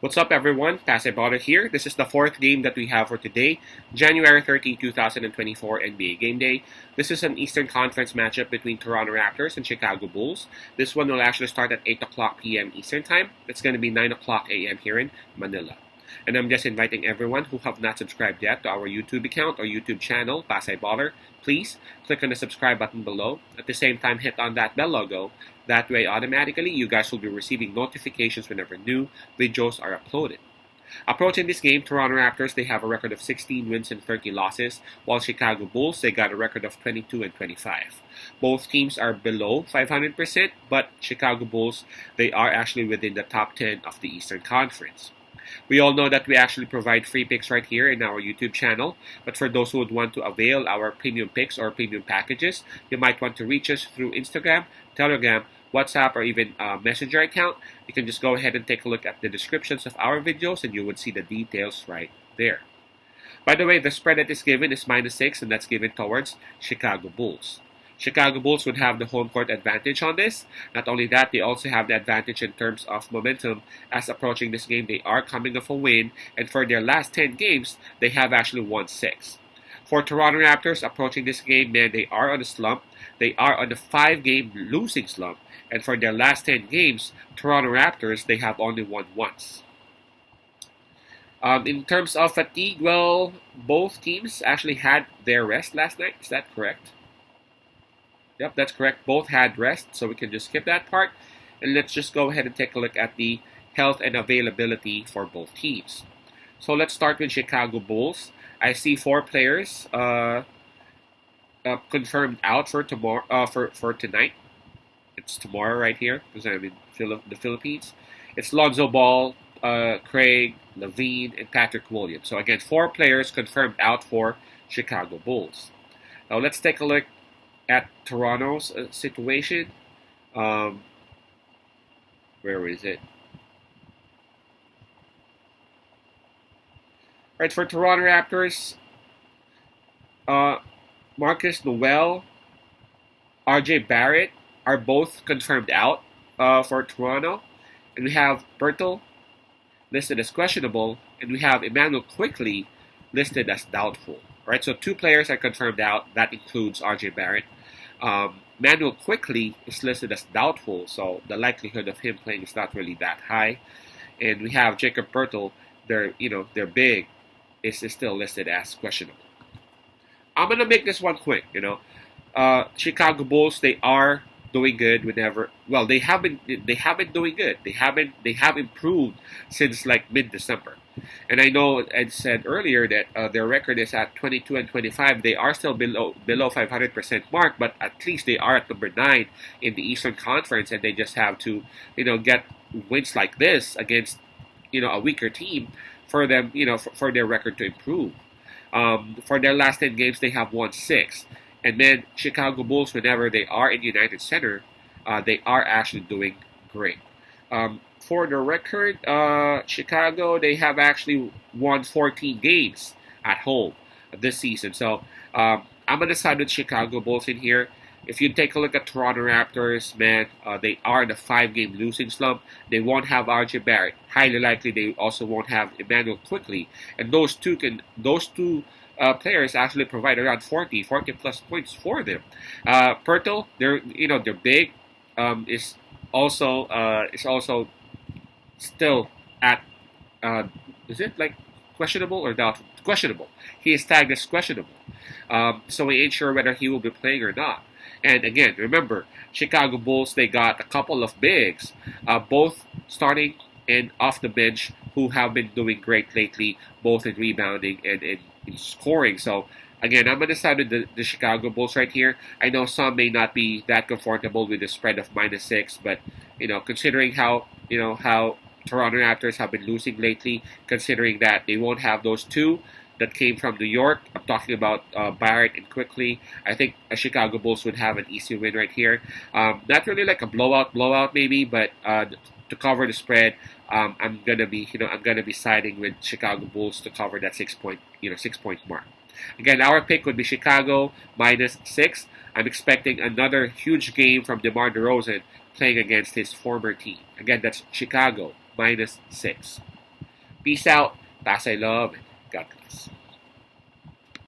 What's up, everyone? Pasay here. This is the fourth game that we have for today, January 30, 2024 NBA Game Day. This is an Eastern Conference matchup between Toronto Raptors and Chicago Bulls. This one will actually start at 8 o'clock p.m. Eastern Time. It's going to be 9 o'clock a.m. here in Manila. And I'm just inviting everyone who have not subscribed yet to our YouTube account or YouTube channel, Pasay Baller. Please click on the subscribe button below. At the same time, hit on that bell logo. That way, automatically, you guys will be receiving notifications whenever new videos are uploaded. Approaching this game, Toronto Raptors, they have a record of 16 wins and 30 losses, while Chicago Bulls, they got a record of 22 and 25. Both teams are below 500%, but Chicago Bulls, they are actually within the top 10 of the Eastern Conference. We all know that we actually provide free picks right here in our YouTube channel, but for those who would want to avail our premium picks or premium packages, you might want to reach us through Instagram, Telegram, WhatsApp, or even a Messenger account. You can just go ahead and take a look at the descriptions of our videos and you would see the details right there. By the way, the spread that is given is -6, and that's given towards Chicago Bulls. Chicago Bulls would have the home court advantage on this. Not only that, they also have the advantage in terms of momentum as approaching this game. They are coming off a win, and for their last 10 games, they have actually won 6. For Toronto Raptors, approaching this game, man, they are on a slump. They are on a 5-game losing slump, and for their last 10 games, Toronto Raptors, they have only won once. In terms of fatigue, well, both teams actually had their rest last night. Is that correct? Yep, that's correct. Both had rest, so we can just skip that part. And let's just go ahead and take a look at the health and availability for both teams. So let's start with Chicago Bulls. I see 4 players confirmed out for tomorrow. For tonight. It's tomorrow right here because I'm in the Philippines. It's Lonzo Ball, Craig, Levine, and Patrick Williams. So again, 4 players confirmed out for Chicago Bulls. Now let's take a look at Toronto's situation. Where is it? Right, for Toronto Raptors, Marcus Noel, RJ Barrett are both confirmed out for Toronto. And we have Bertel listed as questionable, and we have Emmanuel Quickly listed as doubtful. Right, so 2 players are confirmed out. That includes RJ Barrett. Manuel Quickly is listed as doubtful, so the likelihood of him playing is not really that high. And we have Jacob Bertel, their big, is still listed as questionable. I'm gonna make this one quick. Chicago Bulls, they are doing good whenever. Well, they have been doing good. They have improved since like mid-December. And I know I said earlier that their record is at 22 and 25. They are still below 500% mark, but at least they are at number 9 in the Eastern Conference, and they just have to, get wins like this against, a weaker team for them, for their record to improve. For their last 10 games, they have won 6. And then Chicago Bulls, whenever they are in United Center, they are actually doing great. For the record, Chicago, they have actually won 14 games at home this season. So I'm going to side with Chicago Bulls in here. If you take a look at Toronto Raptors, man, they are in a 5-game losing slump. They won't have RJ Barrett. Highly likely they also won't have Emmanuel Quickly. And those two players actually provide around 40 plus points for them. Pertl, they're big, is also still at, is it like questionable or doubtful? Questionable. He is tagged as questionable. So we ain't sure whether he will be playing or not. And again, remember, Chicago Bulls, they got a couple of bigs, both starting and off the bench, who have been doing great lately, both in rebounding and in scoring. So again, I'm going to side with the Chicago Bulls right here. I know some may not be that comfortable with the spread of -6, but considering how Toronto Raptors have been losing lately, considering that they won't have those 2 that came from New York. I'm talking about Barrett and Quickly. I think Chicago Bulls would have an easy win right here. Not really like a blowout maybe, but to cover the spread, I'm gonna be siding with Chicago Bulls to cover that 6-point mark. Again, our pick would be Chicago -6. I'm expecting another huge game from DeMar DeRozan playing against his former team. Again, that's Chicago -6. Peace out. Pasay love. God bless.